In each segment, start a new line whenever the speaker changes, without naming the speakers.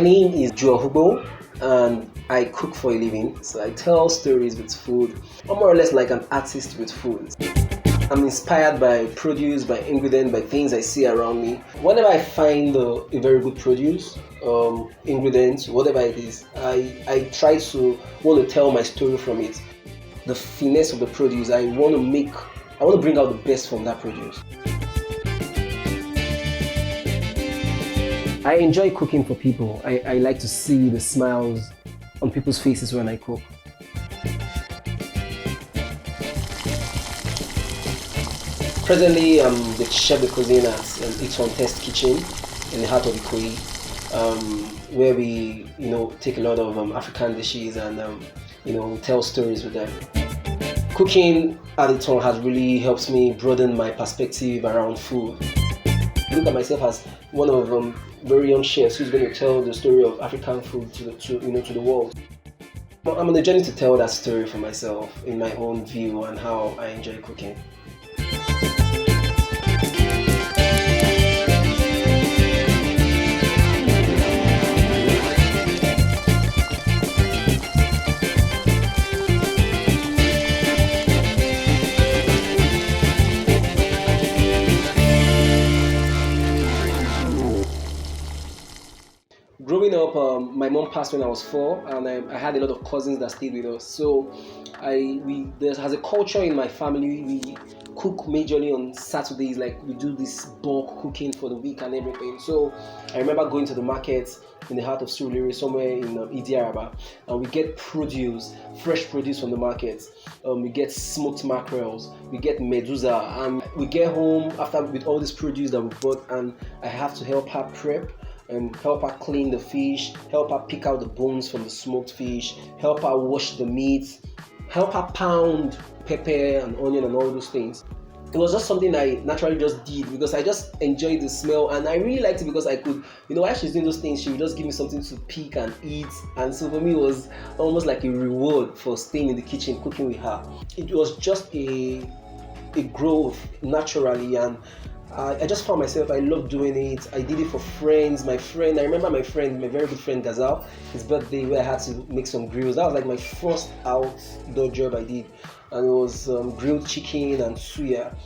name is Joe and I cook for a living. So I tell stories with food. I'm more or less like an artist with food. I'm inspired by produce, by ingredients, by things I see around me. Whenever I find a very good produce, ingredients, whatever it is, I try to want to tell my story from it. The finesse of the produce, I want to bring out the best from that produce. I enjoy cooking for people. I like to see the smiles on people's faces when I cook. Presently, I'm the chef de cuisine at It's on Test Kitchen in the heart of Ikoyi, where we, take a lot of African dishes and, tell stories with them. Cooking at It's on has really helped me broaden my perspective around food. I look at myself as one of very young chefs who's going to tell the story of African food to the world. I'm on a journey to tell that story for myself in my own view and how I enjoy cooking. Growing up, my mom passed when I was 4, and I had a lot of cousins that stayed with us. So, there has a culture in my family. We cook majorly on Saturdays, like we do this bulk cooking for the week and everything. So, I remember going to the market in the heart of Surulere, somewhere in Idi Araba, and we get fresh produce from the market. We get smoked mackerels, we get medusa, and we get home with all this produce that we bought, and I have to help her prep. Help her clean the fish, help her pick out the bones from the smoked fish, help her wash the meat, help her pound pepper and onion and all those things. It was just something I naturally just did because I just enjoyed the smell, and I really liked it because I could, while she's doing those things, she would just give me something to pick and eat. And so for me, it was almost like a reward for staying in the kitchen cooking with her. It was just a growth naturally, and I just found myself, I love doing it. I did it for friends. I remember my very good friend Gazal, his birthday, where I had to make some grills. That was like my first outdoor job I did. And it was grilled chicken and suya.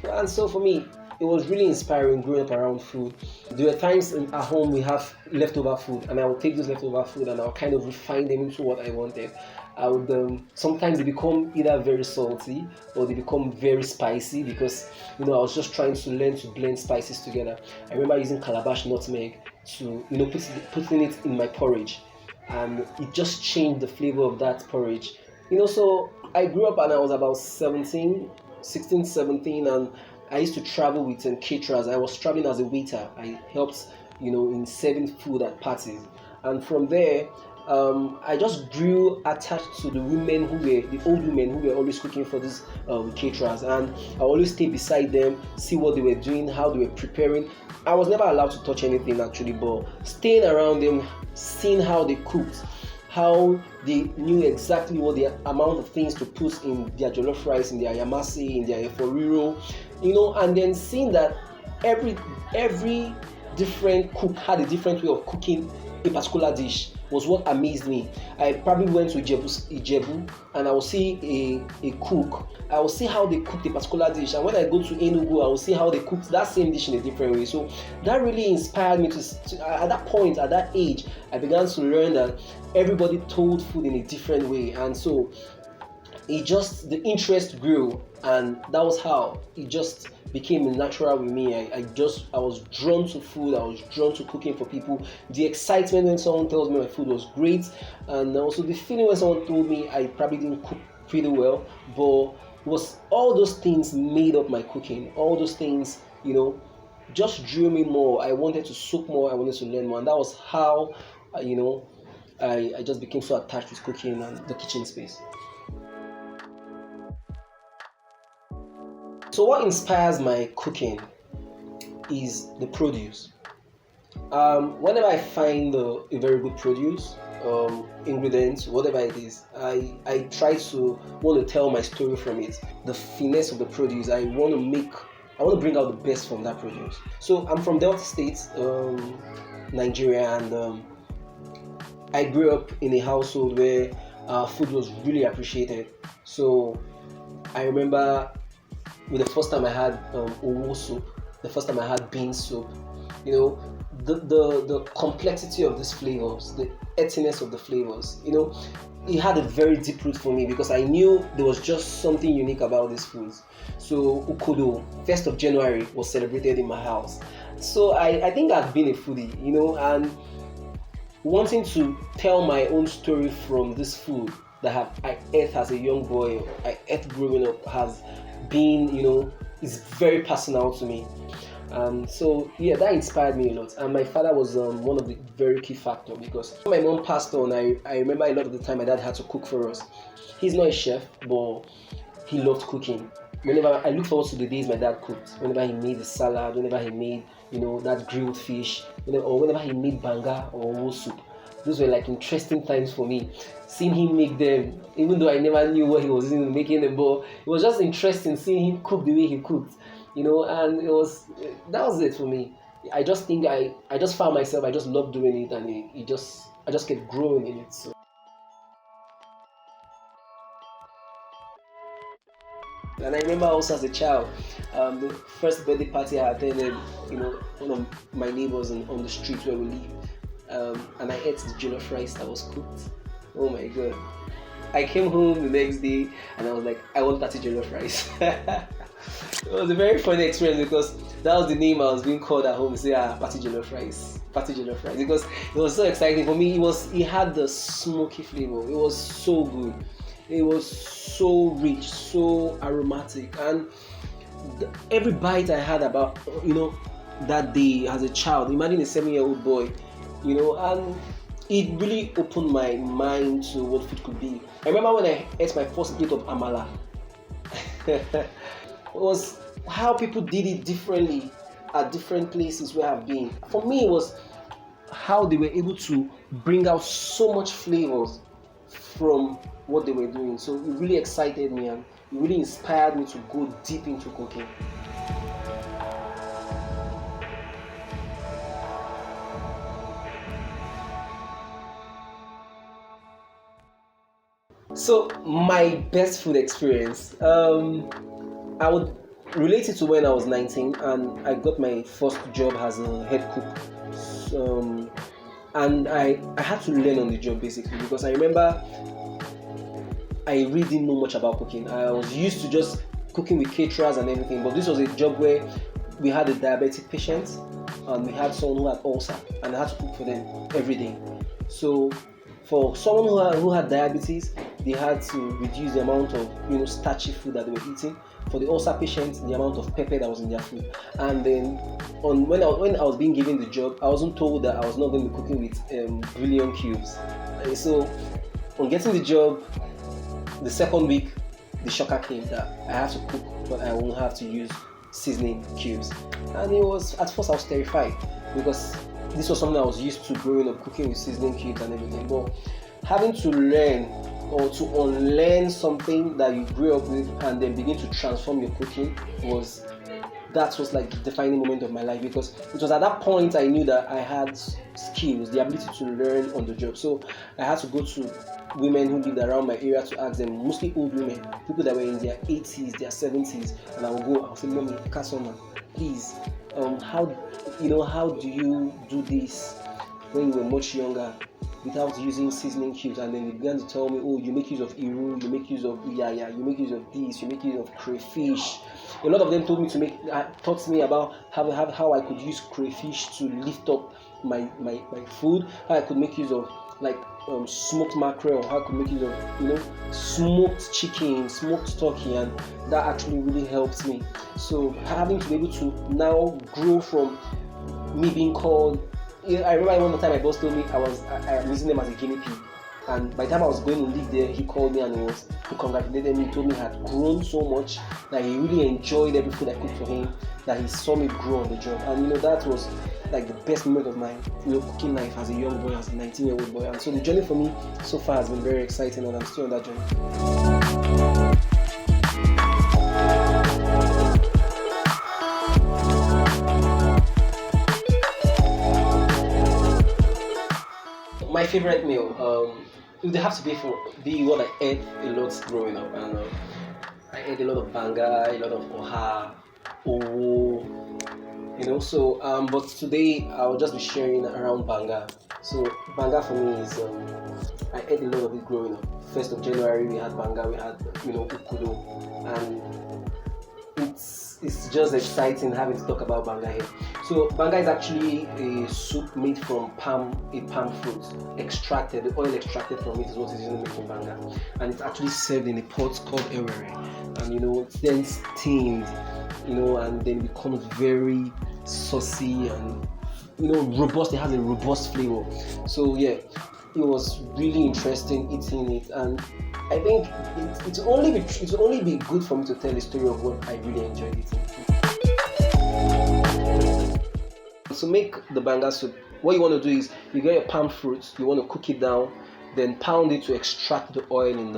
And so for me, it was really inspiring growing up around food. There were times at home we have leftover food, and I would take those leftover food and I'll kind of refine them into what I wanted. I would sometimes they become either very salty or they become very spicy because I was just trying to learn to blend spices together. I remember using calabash nutmeg to putting it in my porridge, and it just changed the flavor of that porridge. So I grew up and I was about 16, 17, and I used to travel with caterers. I was traveling as a waiter. I helped in serving food at parties, and from there I just grew attached to the old women who were always cooking for these caterers, and I always stay beside them, see what they were doing, how they were preparing. I was never allowed to touch anything actually, but staying around them, seeing how they cooked, how they knew exactly what the amount of things to put in their jollof rice, in their yamasi, in their eforiro, and then seeing that every different cook had a different way of cooking a particular dish was what amazed me. I probably went to Ijebu and I will see a cook. I will see how they cook a particular dish, and when I go to Enugu, I will see how they cook that same dish in a different way. So that really inspired me to at that point, at that age, I began to learn that everybody told food in a different way, and so the interest grew, and that was how it just became natural with me. I was drawn to food. I was drawn to cooking for people. The excitement when someone tells me my food was great, and also the feeling when someone told me I probably didn't cook pretty well, but it was all those things made up my cooking. All those things, just drew me more. I wanted to soak more. I wanted to learn more, and that was how, I just became so attached with cooking and the kitchen space. So what inspires my cooking is the produce. Whenever I find a very good produce, ingredients, whatever it is, I try to want to tell my story from it. The finesse of the produce, I want to bring out the best from that produce. So I'm from Delta State, Nigeria, and I grew up in a household where food was really appreciated. So I remember with the first time I had owo soup, the first time I had bean soup, you know, the complexity of these flavors, the earthiness of the flavors, it had a very deep root for me because I knew there was just something unique about these foods. So Ukodo, 1st of January was celebrated in my house. So I think I've been a foodie, and wanting to tell my own story from this food that I ate as a young boy, I ate growing up, has been, is very personal to me. So yeah, that inspired me a lot. And my father was one of the very key factors because when my mom passed on, I remember a lot of the time my dad had to cook for us. He's not a chef, but he loved cooking. Whenever I look forward to the days my dad cooked, whenever he made the salad, whenever he made, that grilled fish, or whenever he made banga or owo soup, those were like interesting times for me. Seeing him make them, even though I never knew what he was doing making them, but it was just interesting seeing him cook the way he cooked, and that was it for me. I just think I just found myself, I just loved doing it, and I just kept growing in it. So. And I remember also as a child, the first birthday party I attended, one of my neighbors on the street where we live, and I ate the jollof rice that was cooked. Oh my god! I came home the next day and I was like, I want party jollof rice. It was a very funny experience because that was the name I was being called at home. Say, party jollof rice, because it was so exciting for me. It had the smoky flavor. It was so good. It was so rich, so aromatic, and every bite I had about that day as a child. Imagine a 7-year-old boy, and it really opened my mind to what food could be. I remember when I ate my first plate of amala. It was how people did it differently at different places where I've been. For me, it was how they were able to bring out so much flavors from what they were doing. So it really excited me and it really inspired me to go deep into cooking. So my best food experience, I would relate it to when I was 19 and I got my first job as a head cook. And I had to learn on the job basically because I remember I really didn't know much about cooking. I was used to just cooking with caterers and everything, but this was a job where we had a diabetic patient and we had someone who had ulcer and I had to cook for them every day. So for someone who had diabetes, they had to reduce the amount of starchy food that they were eating. For the ulcer patients, the amount of pepper that was in their food. And then when I was being given the job, I wasn't told that I was not going to be cooking with bouillon cubes. So on getting the job, the second week, the shocker came that I have to cook, but I won't have to use seasoning cubes. And at first I was terrified because this was something I was used to growing up, cooking with seasoning cubes and everything. But having to learn or to unlearn something that you grew up with and then begin to transform your cooking was like the defining moment of my life, because it was at that point I knew that I had skills, the ability to learn on the job. So I had to go to women who lived around my area to ask them, mostly old women, people that were in their 80s, their 70s, and I would go, I'll say, Mommy, Kasoma, please, how do you do this when you were much younger without using seasoning cubes? And then they began to tell me, oh, you make use of iru, you make use of yaya, you make use of this, you make use of crayfish. A lot of them taught me about how I could use crayfish to lift up my food, how I could make use of smoked mackerel, how I could make use of smoked chicken, smoked turkey, and that actually really helped me. So having to be able to now grow from me being called, I remember one time my boss told me I'm using them as a guinea pig, and by the time I was going to leave there, he called me and he congratulated me. He told me I had grown so much that he really enjoyed every food I cooked for him, that he saw me grow on the job. And that was like the best moment of my cooking life as a young boy, as a 19-year-old boy. And so the journey for me so far has been very exciting, and I'm still on that journey. My favorite meal. It would have to be what I ate a lot growing up, and I ate a lot of banga, a lot of oha, owo, So, but today I'll just be sharing around banga. So, banga for me is I ate a lot of it growing up. 1st of January we had banga, we had ukudo, and it's just exciting having to talk about banga here. So banga is actually a soup made from a palm fruit, extracted. The oil extracted from it is what is used in making banga, and it's actually served in a pot called ewere, and it's then steamed, and then becomes very saucy and robust. It has a robust flavor. So yeah, it was really interesting eating it, and I think it will only be good for me to tell a story of what I really enjoyed eating. To make the banga soup, what you want to do is you get your palm fruit, you want to cook it down, then pound it to extract the oil in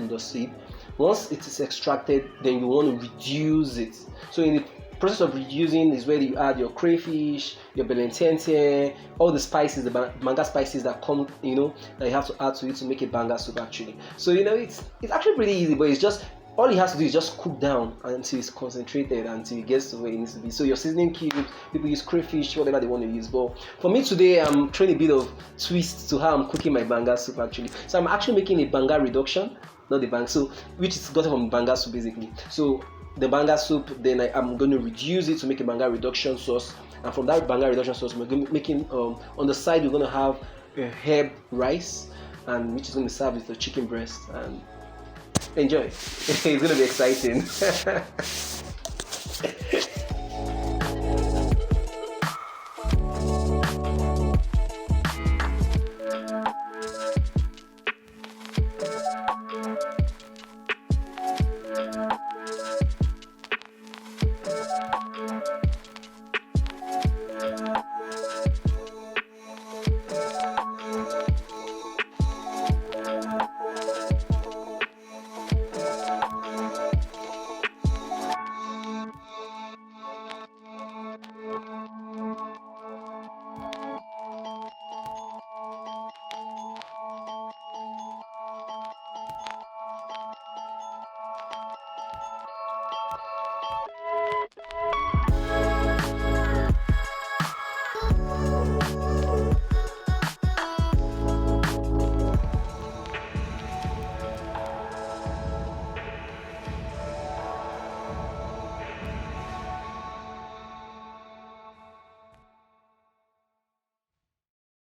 the seed. Once it is extracted, then you want to reduce it. So in the process of reducing is where you add your crayfish, your belentente, all the spices, the banga spices that come, that you have to add to it to make a banga soup actually. So it's actually pretty easy, but it's just all you have to do is just cook down until it's concentrated, until it gets to where it needs to be. So your seasoning cubes, people use crayfish, whatever they want to use. But for me today, I'm trying a bit of twist to how I'm cooking my banga soup actually. So I'm actually making a banga reduction, not the banga, so which is gotten from banga soup basically. So the banga soup, then I'm going to reduce it to make a banga reduction sauce, and from that banga reduction sauce, we're going to be making on the side we're going to have a herb rice, and which is going to be served with the chicken breast, and enjoy. It's going to be exciting.